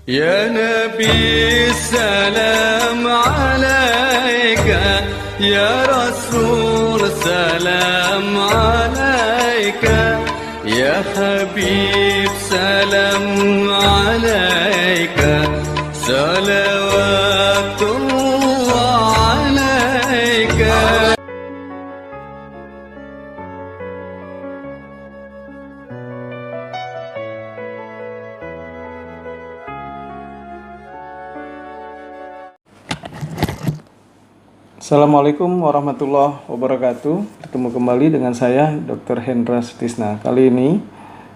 يا نبي السلام عليك يا رسول سلام عليك يا حبيب سلام عليك صلوات الله عليك. Assalamualaikum warahmatullahi wabarakatuh. Bertemu kembali dengan saya Dr. Hendra Sutisna. Kali ini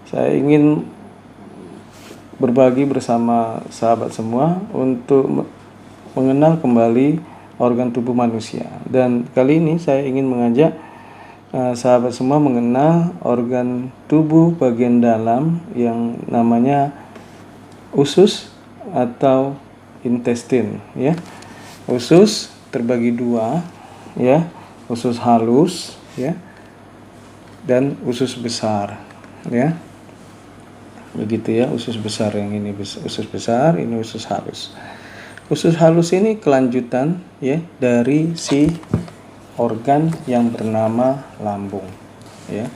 saya ingin berbagi bersama sahabat semua untuk mengenal kembali organ tubuh manusia. Dan kali ini saya ingin mengajak sahabat semua mengenal organ tubuh bagian dalam yang namanya usus atau intestine, ya. Usus terbagi dua, ya, usus halus, ya, dan usus besar, ya, begitu ya. Usus besar yang ini usus besar, ini usus halus. Usus halus ini kelanjutan, ya, dari si organ yang bernama lambung, ya.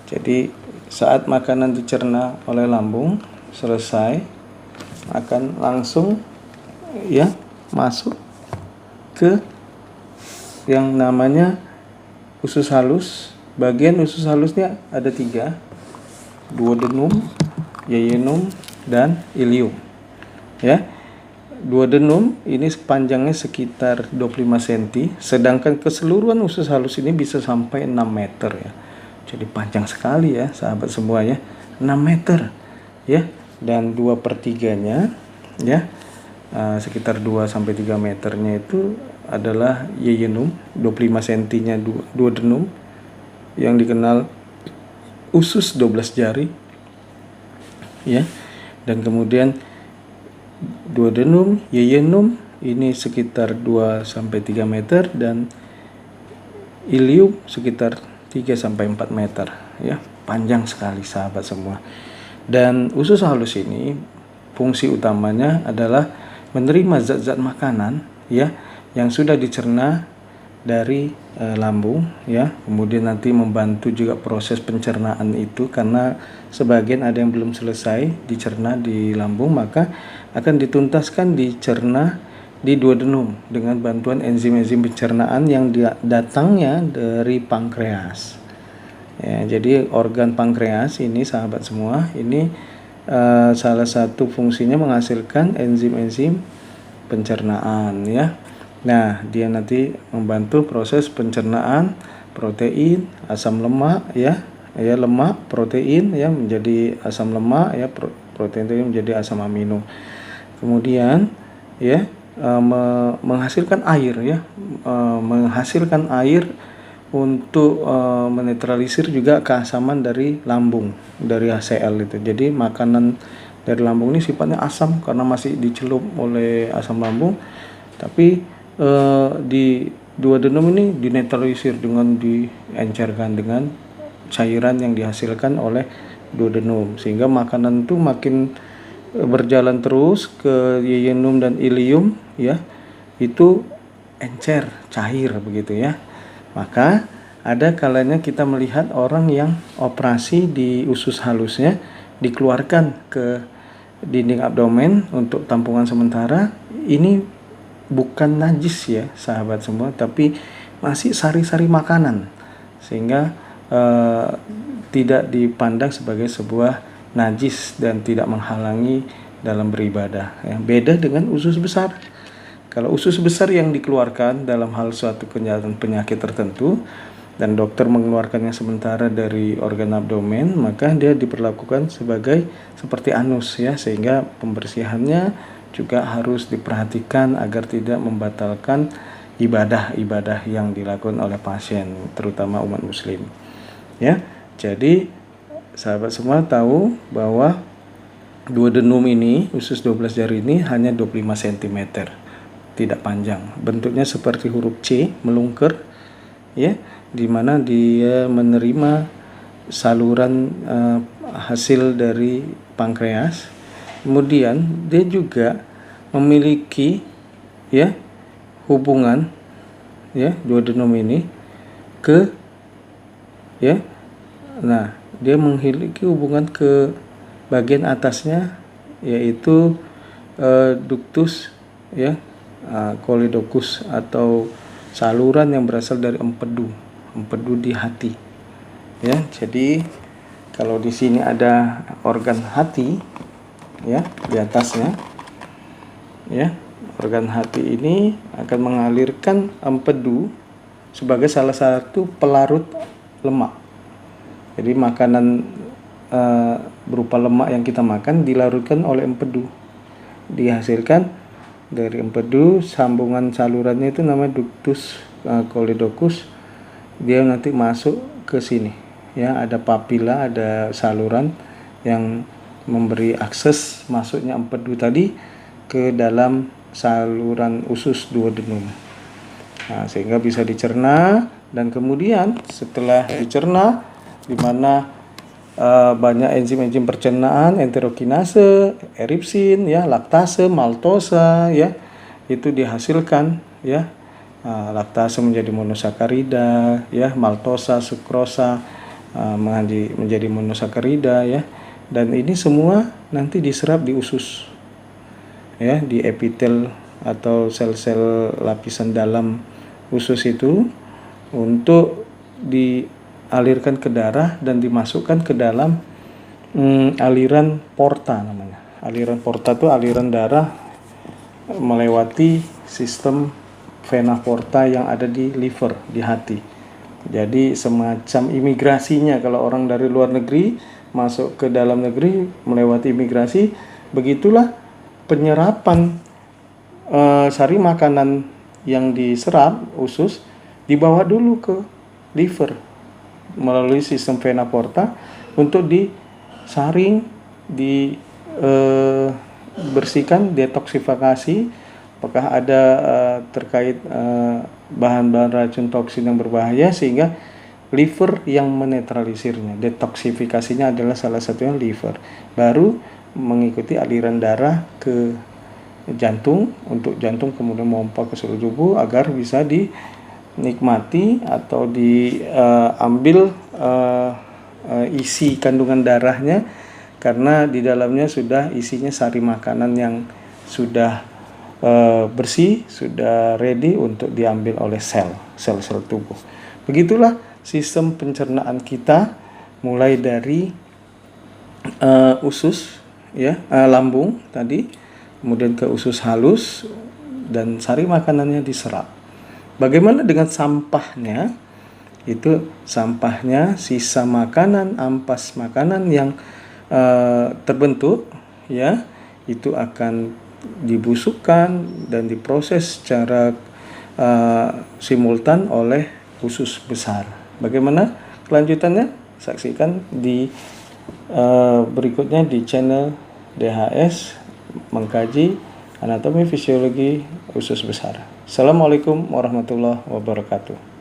Jadi saat makanan dicerna oleh lambung selesai, akan langsung, ya, masuk ke yang namanya usus halus. Bagian usus halusnya ada 3, duodenum, yeyunum, dan ilium, ya. Duodenum ini panjangnya sekitar 25 cm, sedangkan keseluruhan usus halus ini bisa sampai 6 meter, ya. Jadi panjang sekali, ya sahabat semua, ya, 6 meter, ya. Dan 2/3-nya, ya, sekitar 2-3 meternya itu adalah yeyunum, 25 cm-nya duodenum yang dikenal usus 12 jari, ya. Dan kemudian duodenum, yeyunum ini sekitar 2-3 meter, dan ilium sekitar 3-4 meter, ya. Panjang sekali sahabat semua. Dan usus halus ini fungsi utamanya adalah menerima zat-zat makanan, ya, yang sudah dicerna dari lambung, ya. Kemudian nanti membantu juga proses pencernaan itu, karena sebagian ada yang belum selesai dicerna di lambung, maka akan dituntaskan dicerna di duodenum dengan bantuan enzim-enzim pencernaan yang datangnya dari pankreas. Ya, jadi organ pankreas ini sahabat semua, ini salah satu fungsinya menghasilkan enzim-enzim pencernaan, ya. Nah, dia nanti membantu proses pencernaan protein, asam lemak, ya, lemak, protein, ya, menjadi asam lemak, ya, protein itu menjadi asam amino. Kemudian, ya, menghasilkan air, ya, menghasilkan air untuk menetralisir juga keasaman dari lambung, dari HCl itu. Jadi makanan dari lambung ini sifatnya asam karena masih dicelup oleh asam lambung, tapi di duodenum ini dinetralisir dengan diencerkan dengan cairan yang dihasilkan oleh duodenum, sehingga makanan itu makin berjalan terus ke yeyunum dan ilium, ya, itu encer, cair begitu, ya. Maka ada kalanya kita melihat orang yang operasi di usus halusnya dikeluarkan ke dinding abdomen untuk tampungan sementara. Ini bukan najis, ya sahabat semua, tapi masih sari-sari makanan, sehingga tidak dipandang sebagai sebuah najis dan tidak menghalangi dalam beribadah, ya. Beda dengan usus besar. Kalau usus besar yang dikeluarkan dalam hal suatu penyakit tertentu dan dokter mengeluarkannya sementara dari organ abdomen, maka dia diperlakukan sebagai seperti anus, ya, sehingga pembersihannya juga harus diperhatikan agar tidak membatalkan ibadah-ibadah yang dilakukan oleh pasien, terutama umat muslim, ya. Jadi sahabat semua tahu bahwa duodenum ini, usus 12 jari ini hanya 25 cm, tidak panjang, bentuknya seperti huruf C melungker, ya, di mana dia menerima saluran hasil dari pankreas Kemudian dia juga memiliki ya hubungan ya duodenum ini ke ya. Nah, dia memiliki hubungan ke bagian atasnya yaitu ductus ya, choledochus atau saluran yang berasal dari empedu di hati. Ya, jadi kalau di sini ada organ hati ya di atasnya ya, organ hati ini akan mengalirkan empedu sebagai salah satu pelarut lemak. Jadi makanan berupa lemak yang kita makan dilarutkan oleh empedu, dihasilkan dari empedu. Sambungan salurannya itu namanya ductus choledochus. Dia nanti masuk ke sini ya, ada papila, ada saluran yang memberi akses masuknya empedu tadi ke dalam saluran usus duodenum. Nah, sehingga bisa dicerna, dan kemudian setelah dicerna di mana banyak enzim-enzim pencernaan, enterokinase, eripsin ya, laktase, maltosa ya, itu dihasilkan ya. Laktase menjadi monosakarida ya, maltosa, sukrosa menjadi monosakarida ya, dan ini semua nanti diserap di usus ya, di epitel atau sel-sel lapisan dalam usus itu untuk dialirkan ke darah dan dimasukkan ke dalam aliran porta namanya. Aliran porta itu aliran darah melewati sistem vena porta yang ada di liver, di hati. Jadi semacam imigrasinya, kalau orang dari luar negeri masuk ke dalam negeri melewati imigrasi, begitulah penyerapan sari makanan yang diserap usus dibawa dulu ke liver melalui sistem vena porta untuk disaring, dibersihkan, detoksifikasi. Apakah ada terkait bahan-bahan racun toksin yang berbahaya, sehingga liver yang menetralisirnya. Detoksifikasinya adalah salah satunya liver. Baru mengikuti aliran darah ke jantung, untuk jantung kemudian memompa ke seluruh tubuh agar bisa dinikmati atau diambil isi kandungan darahnya, karena di dalamnya sudah isinya sari makanan yang sudah bersih, sudah ready untuk diambil oleh sel-sel tubuh. Begitulah sistem pencernaan kita, mulai dari usus ya, lambung tadi, kemudian ke usus halus, dan sari makanannya diserap. Bagaimana dengan sampahnya? Itu sampahnya, sisa makanan, ampas makanan yang terbentuk ya, itu akan dibusukkan dan diproses secara simultan oleh usus besar. Bagaimana kelanjutannya? Saksikan di berikutnya di channel DHS mengkaji anatomi fisiologi usus besar. Assalamualaikum warahmatullahi wabarakatuh.